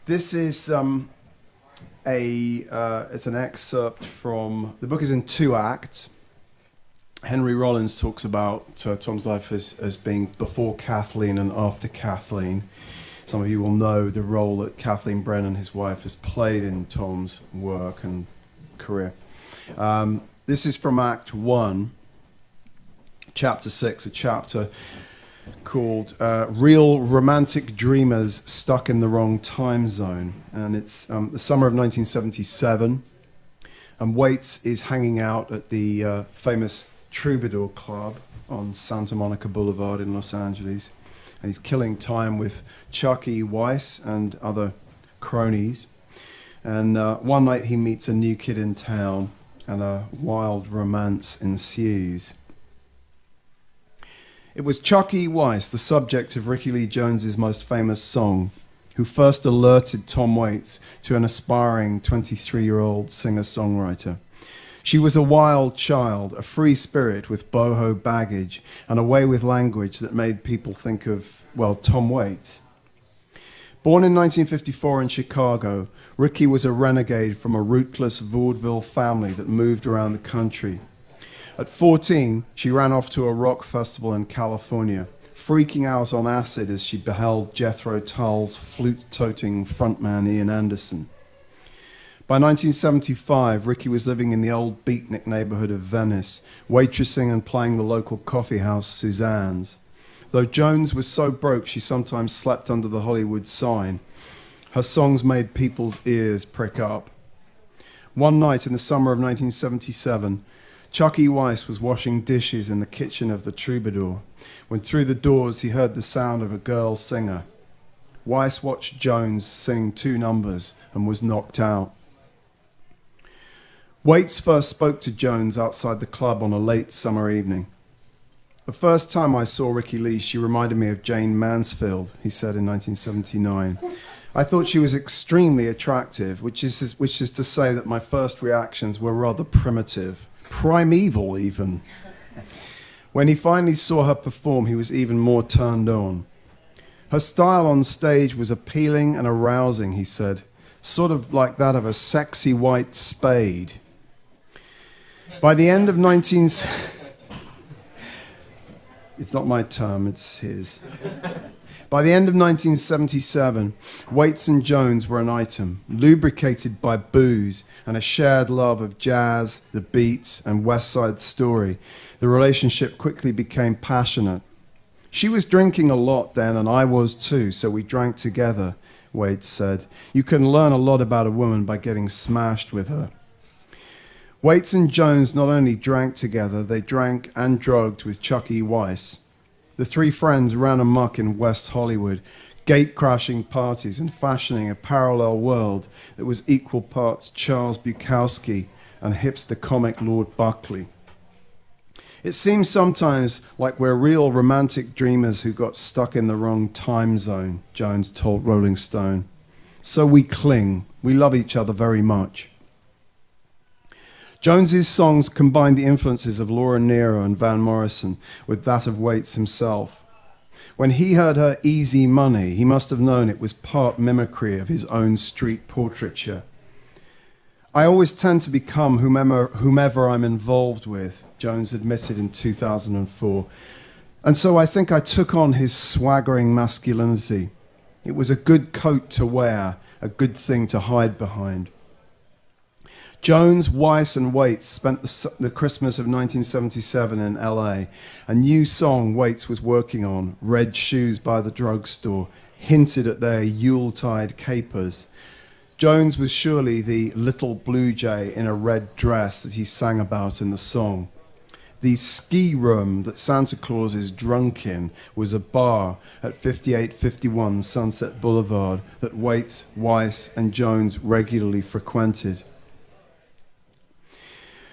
This is it's an excerpt from, the book is in 2 acts. Henry Rollins talks about Tom's life as being before Kathleen and after Kathleen. Some of you will know the role that Kathleen Brennan, his wife, has played in Tom's work and career. This is from Act 1, Chapter 6, a chapter called Real Romantic Dreamers Stuck in the Wrong Time Zone. And it's the summer of 1977. And Waits is hanging out at the famous Troubadour Club on Santa Monica Boulevard in Los Angeles. And he's killing time with Chucky Weiss and other cronies. And one night he meets a new kid in town, and a wild romance ensues. It was Chucky Weiss, the subject of Rickie Lee Jones's most famous song, who first alerted Tom Waits to an aspiring 23-year-old singer-songwriter. She was a wild child, a free spirit with boho baggage and a way with language that made people think of, well, Tom Waits. Born in 1954 in Chicago, Rickie was a renegade from a rootless vaudeville family that moved around the country. At 14, she ran off to a rock festival in California, freaking out on acid as she beheld Jethro Tull's flute-toting frontman Ian Anderson. By 1975, Rickie was living in the old beatnik neighborhood of Venice, waitressing and playing the local coffee house Suzanne's. Though Jones was so broke she sometimes slept under the Hollywood sign, her songs made people's ears prick up. One night in the summer of 1977, Chucky Weiss was washing dishes in the kitchen of the Troubadour, when through the doors he heard the sound of a girl singer. Weiss watched Jones sing 2 numbers and was knocked out. Waits first spoke to Jones outside the club on a late summer evening. The first time I saw Rickie Lee, she reminded me of Jane Mansfield, he said in 1979. I thought she was extremely attractive, which is to say that my first reactions were rather primitive. Primeval, even. When he finally saw her perform, he was even more turned on. Her style on stage was appealing and arousing, he said, sort of like that of a sexy white spade. By the end of It's not my term, it's his. By the end of 1977, Waits and Jones were an item, lubricated by booze and a shared love of jazz, the beats, and West Side Story. The relationship quickly became passionate. She was drinking a lot then, and I was too, so we drank together, Waits said. You can learn a lot about a woman by getting smashed with her. Waits and Jones not only drank together, they drank and drugged with Chucky Weiss. The 3 friends ran amok in West Hollywood, gate-crashing parties and fashioning a parallel world that was equal parts Charles Bukowski and hipster comic Lord Buckley. It seems sometimes like we're real romantic dreamers who got stuck in the wrong time zone, Jones told Rolling Stone. So we cling. We love each other very much. Jones's songs combined the influences of Laura Nyro and Van Morrison with that of Waits himself. When he heard her Easy Money, he must have known it was part mimicry of his own street portraiture. I always tend to become whomever I'm involved with, Jones admitted in 2004. And so I think I took on his swaggering masculinity. It was a good coat to wear, a good thing to hide behind. Jones, Weiss, and Waits spent the Christmas of 1977 in LA. A new song Waits was working on, Red Shoes by the Drugstore, hinted at their Yuletide capers. Jones was surely the little blue jay in a red dress that he sang about in the song. The ski room that Santa Claus is drunk in was a bar at 5851 Sunset Boulevard that Waits, Weiss, and Jones regularly frequented.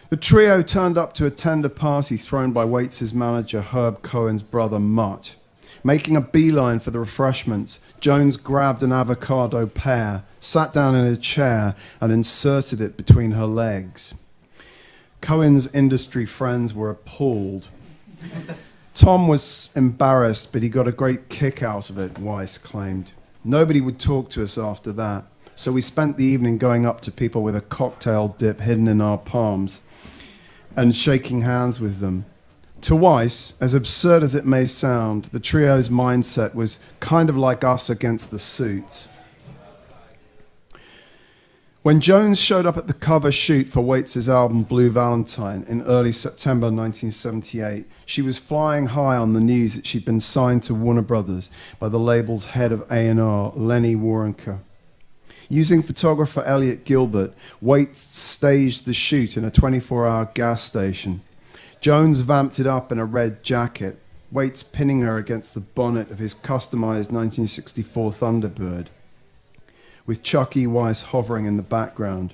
The trio turned up to attend a party thrown by Waits' manager, Herb Cohen's brother, Mutt. Making a beeline for the refreshments, Jones grabbed an avocado pear, sat down in a chair, and inserted it between her legs. Cohen's industry friends were appalled. Tom was embarrassed, but he got a great kick out of it, Weiss claimed. Nobody would talk to us after that, so we spent the evening going up to people with a cocktail dip hidden in our palms and shaking hands with them. To Weiss, as absurd as it may sound, the trio's mindset was kind of like us against the Suits. When Jones showed up at the cover shoot for Waits' album Blue Valentine in early September 1978, she was flying high on the news that she'd been signed to Warner Brothers by the label's head of A&R, Lenny Waronker. Using photographer Elliot Gilbert, Waits staged the shoot in a 24-hour gas station. Jones vamped it up in a red jacket, Waits pinning her against the bonnet of his customized 1964 Thunderbird, with Chuck E. Weiss hovering in the background.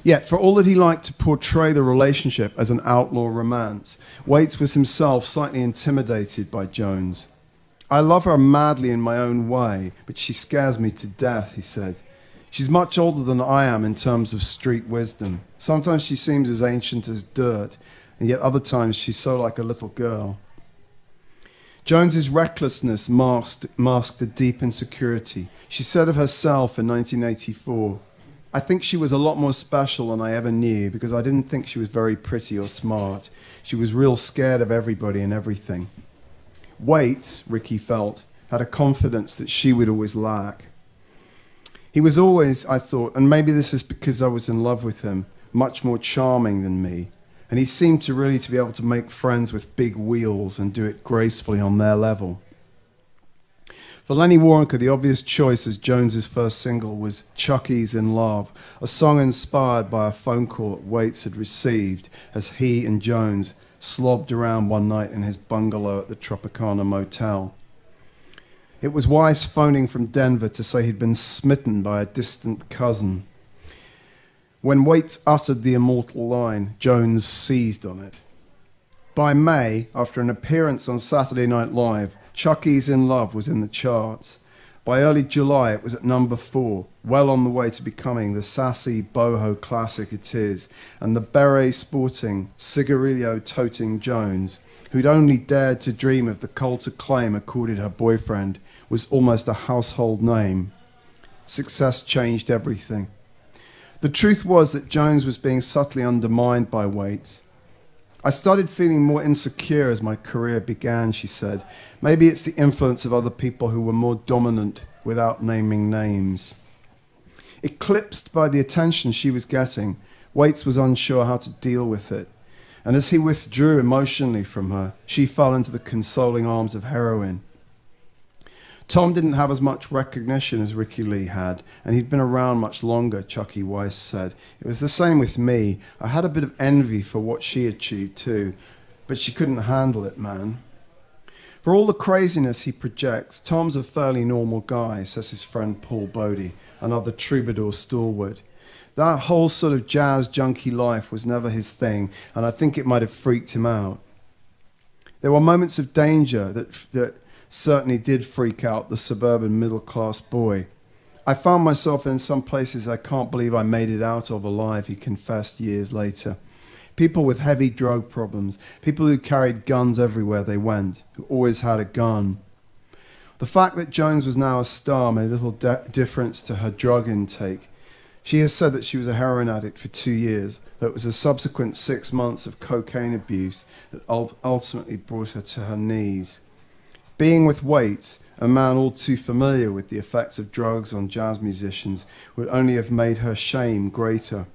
Yet, for all that he liked to portray the relationship as an outlaw romance, Waits was himself slightly intimidated by Jones. "I love her madly in my own way, but she scares me to death," he said. "She's much older than I am in terms of street wisdom. Sometimes she seems as ancient as dirt, and yet other times she's so like a little girl." Jones's recklessness masked a deep insecurity. She said of herself in 1984, "I think she was a lot more special than I ever knew because I didn't think she was very pretty or smart. She was real scared of everybody and everything." Waits, Rickie felt, had a confidence that she would always lack. He was always, I thought, and maybe this is because I was in love with him, much more charming than me. And he seemed to really be able to make friends with big wheels and do it gracefully on their level. For Lenny Waronker, the obvious choice as Jones's first single was Chuck E.'s In Love, a song inspired by a phone call that Waits had received as he and Jones slobbed around one night in his bungalow at the Tropicana Motel. It was Weiss phoning from Denver to say he'd been smitten by a distant cousin. When Waits uttered the immortal line, Jones seized on it. By May, after an appearance on Saturday Night Live, Chuck E.'s In Love was in the charts. By early July, it was at number 4, well on the way to becoming the sassy boho classic it is, and the beret-sporting, cigarillo-toting Jones, who'd only dared to dream of the cult acclaim accorded her boyfriend, was almost a household name. Success changed everything. The truth was that Jones was being subtly undermined by Waits. "I started feeling more insecure as my career began," she said. "Maybe it's the influence of other people who were more dominant without naming names." Eclipsed by the attention she was getting, Waits was unsure how to deal with it. And as he withdrew emotionally from her, she fell into the consoling arms of heroin. Tom didn't have as much recognition as Rickie Lee had, and he'd been around much longer, Chuck E. Weiss said. "It was the same with me. I had a bit of envy for what she achieved too, but she couldn't handle it, man." For all the craziness he projects, Tom's a fairly normal guy, says his friend Paul Bodie, another troubadour stalwart. That whole sort of jazz junkie life was never his thing, and I think it might have freaked him out. There were moments of danger that certainly did freak out the suburban middle-class boy. "I found myself in some places I can't believe I made it out of alive," he confessed years later. People with heavy drug problems, people who carried guns everywhere they went, who always had a gun. The fact that Jones was now a star made little difference to her drug intake. She has said that she was a heroin addict for 2 years, that it was a subsequent 6 months of cocaine abuse that ultimately brought her to her knees. Being with Waits, a man all too familiar with the effects of drugs on jazz musicians, would only have made her shame greater.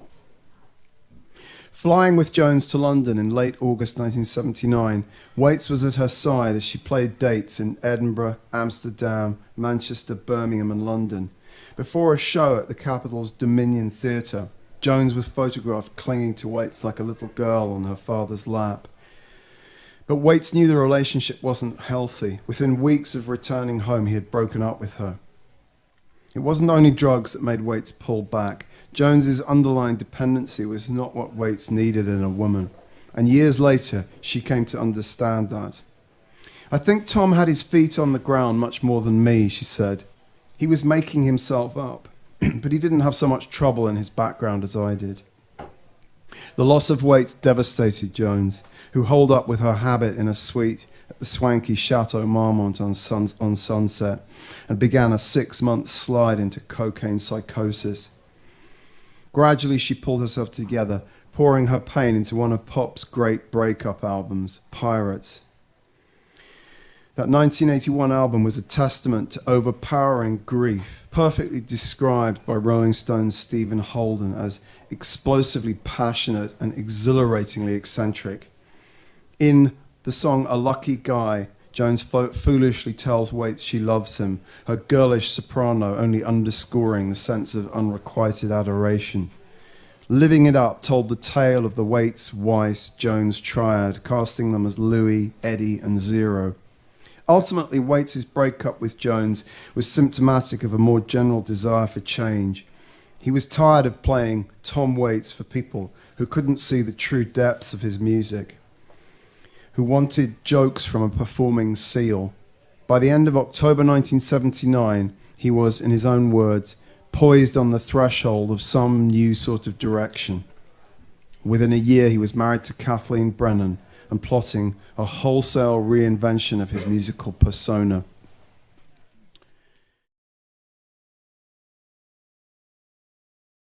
Flying with Jones to London in late August 1979, Waits was at her side as she played dates in Edinburgh, Amsterdam, Manchester, Birmingham and London. Before a show at the capital's Dominion Theatre, Jones was photographed clinging to Waits like a little girl on her father's lap. But Waits knew the relationship wasn't healthy. Within weeks of returning home, he had broken up with her. It wasn't only drugs that made Waits pull back. Jones's underlying dependency was not what Waits needed in a woman. And years later, she came to understand that. "I think Tom had his feet on the ground much more than me," she said. "He was making himself up, but he didn't have so much trouble in his background as I did." The loss of Waits devastated Jones, who holed up with her habit in a suite at the swanky Chateau Marmont on Sunset and began a 6-month slide into cocaine psychosis. Gradually, she pulled herself together, pouring her pain into one of pop's great breakup albums, Pirates. That 1981 album was a testament to overpowering grief, perfectly described by Rolling Stone's Stephen Holden as explosively passionate and exhilaratingly eccentric. In the song A Lucky Guy, Jones foolishly tells Waits she loves him, her girlish soprano only underscoring the sense of unrequited adoration. Living It Up told the tale of the Waits, Weiss, Jones triad, casting them as Louis, Eddie, and Zero. Ultimately, Waits' breakup with Jones was symptomatic of a more general desire for change. He was tired of playing Tom Waits for people who couldn't see the true depths of his music, who wanted jokes from a performing seal. By the end of October 1979, he was, in his own words, poised on the threshold of some new sort of direction. Within a year, he was married to Kathleen Brennan and plotting a wholesale reinvention of his musical persona.